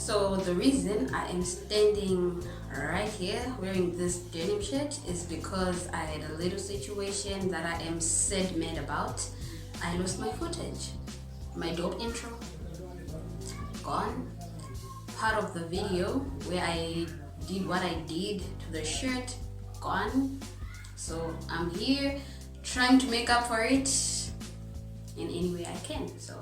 So the reason I am standing right here wearing this denim shirt is because I had a little situation that I am sad mad about. I lost my footage. My dope intro gone. Part of the video where I did what I did to the shirt gone. So I'm here trying to make up for it in any way I can. So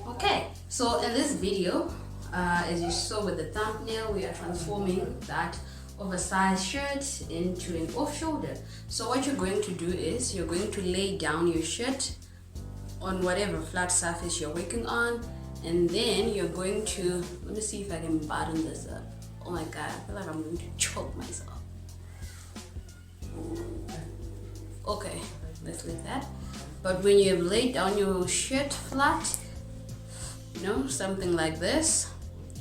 okay, so in this video, as you saw with the thumbnail, we are transforming that oversized shirt into an off-shoulder. So what you're going to do is you're going to lay down your shirt on whatever flat surface you're working on, and then you're going to, let me see if I can button this up. Oh my god, I feel like I'm going to choke myself. Okay, let's leave that. But when you have laid down your shirt flat, you know, something like this,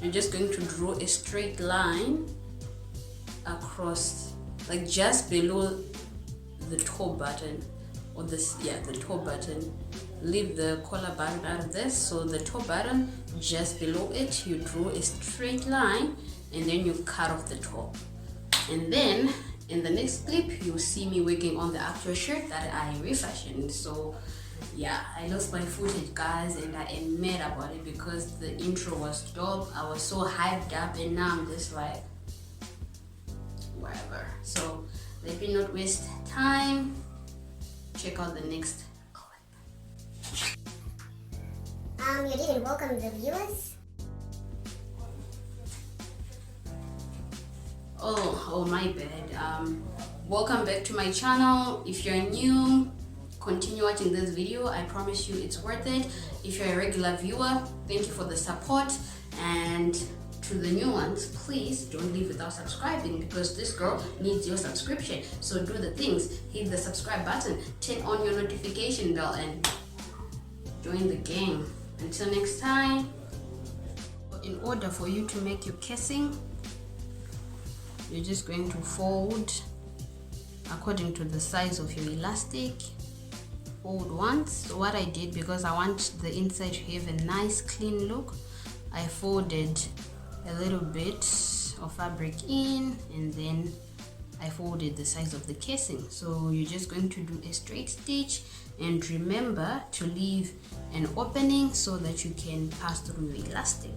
you're just going to draw a straight line across, like just below the toe button, or this, yeah, the toe button. Leave the collar button out of this, so the toe button, just below it, you draw a straight line and then you cut off the top. And then in the next clip, you'll see me working on the actual shirt that I refashioned. So yeah, I lost my footage, guys, and I am mad about it because the intro was dope. I was so hyped up, and now I'm just like, whatever. So let me not waste time. Check out the next clip. You didn't welcome the viewers? Oh my bad. Welcome back to my channel. If you're new, continue watching this video. I promise you it's worth it. If you're a regular viewer, thank you for the support, and to the new ones, please don't leave without subscribing, because this girl needs your subscription. So do the things, hit the subscribe button, turn on your notification bell, and join the game. Until next time, in order for you to make your casing, you're just going to fold according to the size of your elastic. Fold once. So what I did, because I want the inside to have a nice clean look, I folded a little bit of fabric in, and then I folded the size of the casing. So you're just going to do a straight stitch, and remember to leave an opening so that you can pass through your elastic.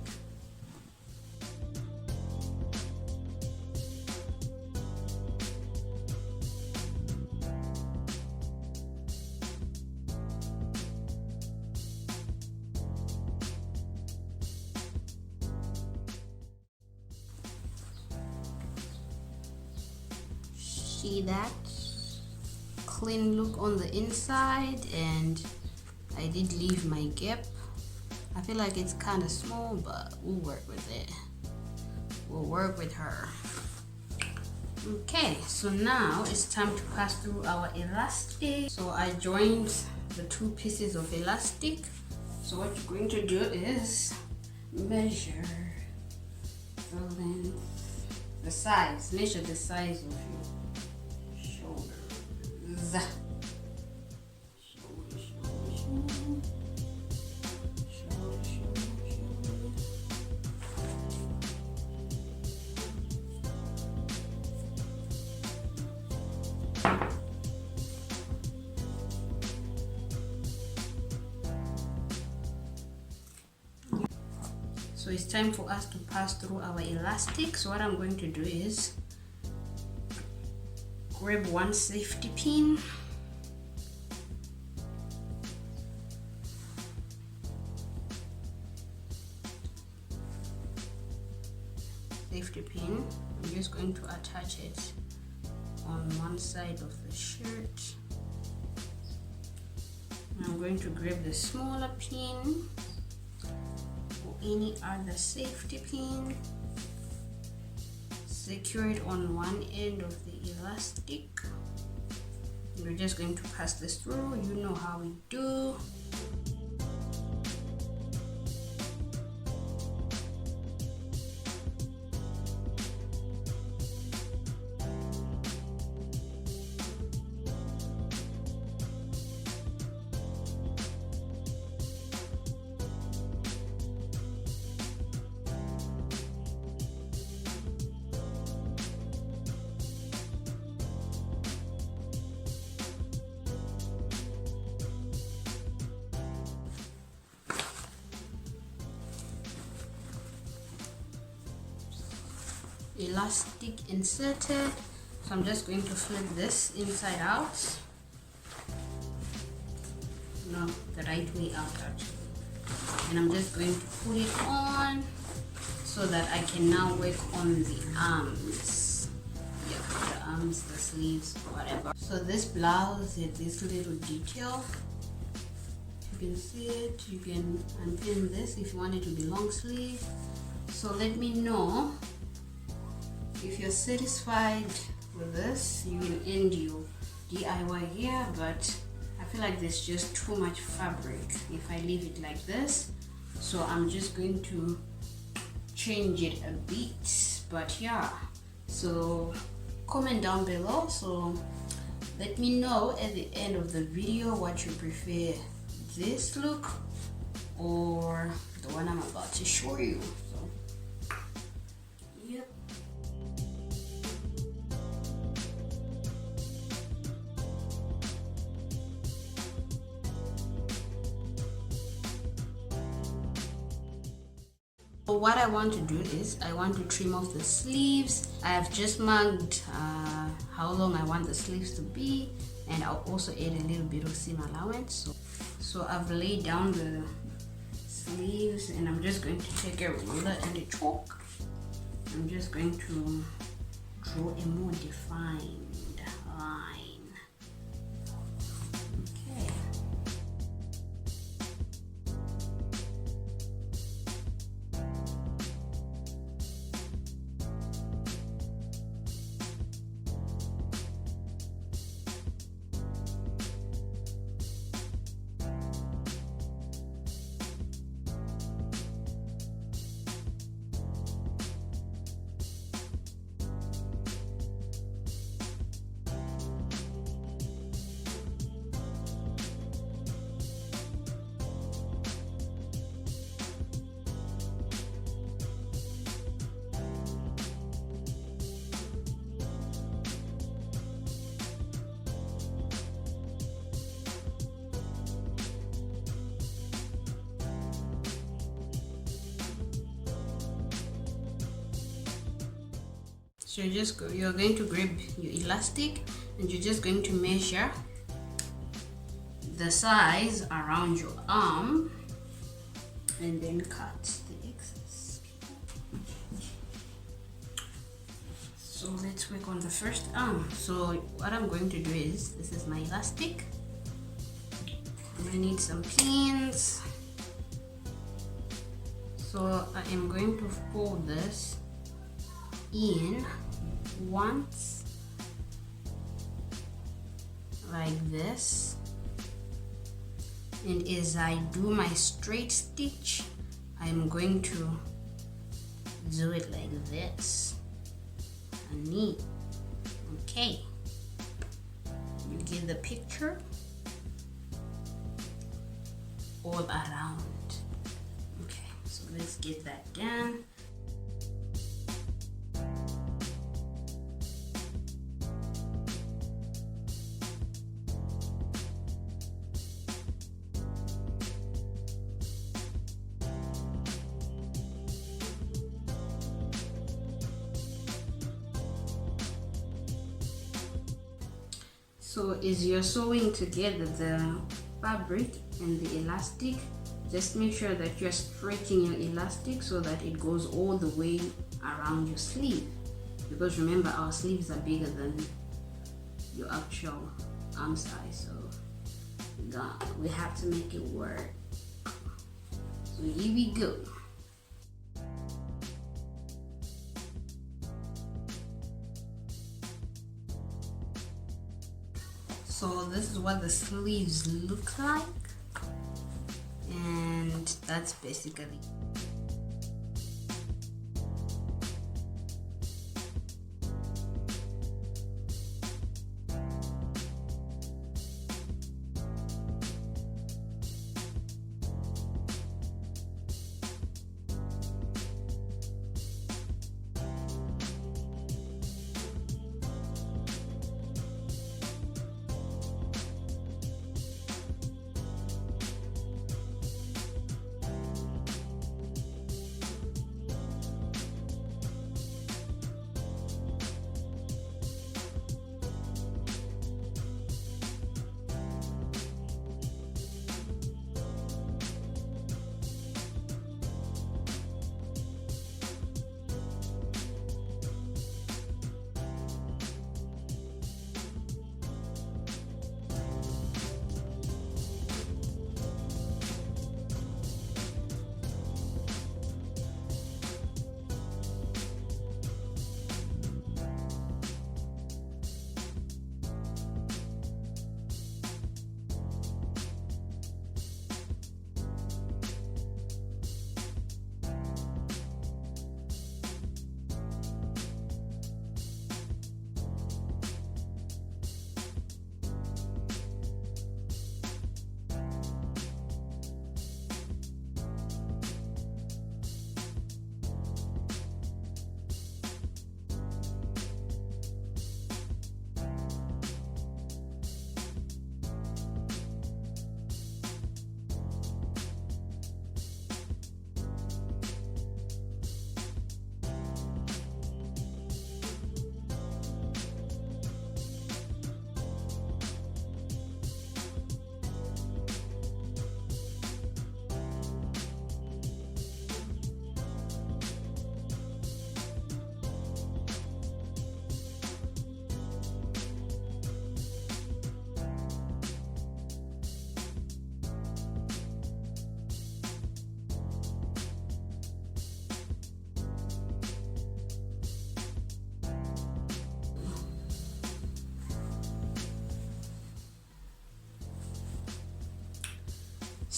See that clean look on the inside, and I did leave my gap. I feel like it's kind of small, but we'll work with it. We'll work with her. Okay, so now it's time to pass through our elastic. So I joined the two pieces of elastic. So what you're going to do is measure the length, the size, measure the size of your So it's time for us to pass through our elastic. So what I'm going to do is grab one safety pin, I'm just going to attach it on one side of the shirt. I'm going to grab the smaller pin or any other safety pin, secure it on one end of the elastic. We're just going to pass this through. You know how we do. elastic inserted. So I'm just going to flip this inside out. No, the right way out actually. And I'm just going to put it on so that I can now work on the arms. Yeah, the arms, the sleeves, whatever. So this blouse has this little detail. You can see it. You can unpin this if you want it to be long sleeve. So let me know if you're satisfied with this. You will end your DIY here, but I feel like there's just too much fabric if I leave it like this. So I'm just going to change it a bit. But yeah, so comment down below. So let me know at the end of the video what you prefer, this look or the one I'm about to show you. So yep. So what I want to do is I want to trim off the sleeves. I have just marked how long I want the sleeves to be, and I'll also add a little bit of seam allowance. So I've laid down the sleeves, and I'm just going to take a ruler and a chalk. I'm just going to draw a more defined line. Okay. So you're going to grab your elastic, and you're just going to measure the size around your arm and then cut the excess. So let's work on the first arm. So what I'm going to do is, this is my elastic. I'm gonna need some pins. So I am going to fold this in once like this, and as I do my straight stitch, I'm going to do it like this. Neat. Okay, you get the picture all around. Okay, so let's get that done. So as you're sewing together the fabric and the elastic, just make sure that you're stretching your elastic so that it goes all the way around your sleeve, because remember, our sleeves are bigger than your actual arm size, so we have to make it work. So here we go. So this is what the sleeves look like, and that's basically.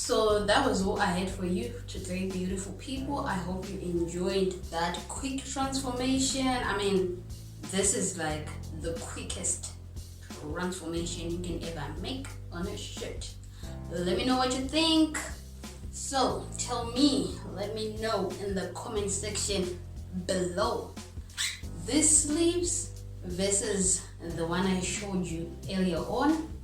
So that was all I had for you today, beautiful people. I hope you enjoyed that quick transformation. I mean, this is like the quickest transformation you can ever make on a shirt. Let me know what you think. So let me know in the comment section below, this sleeves versus the one I showed you earlier on.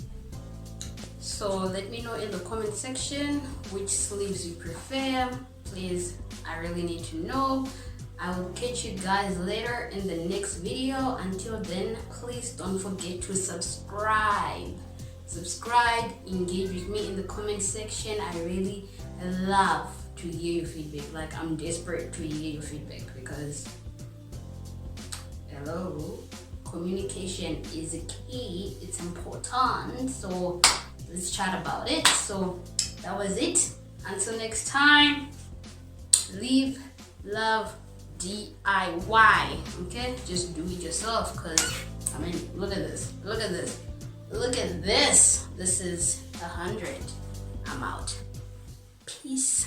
So let me know in the comment section which sleeves you prefer. Please, I really need to know. I will catch you guys later in the next video. Until then, please don't forget to subscribe, engage with me in the comment section. I really love to hear your feedback. Like, I'm desperate to hear your feedback because hello, communication is a key, it's important. So let's chat about it. So that was it. Until next time, live, love, DIY. Okay, just do it yourself. Because I mean, look at this, this is 100. I'm out. Peace.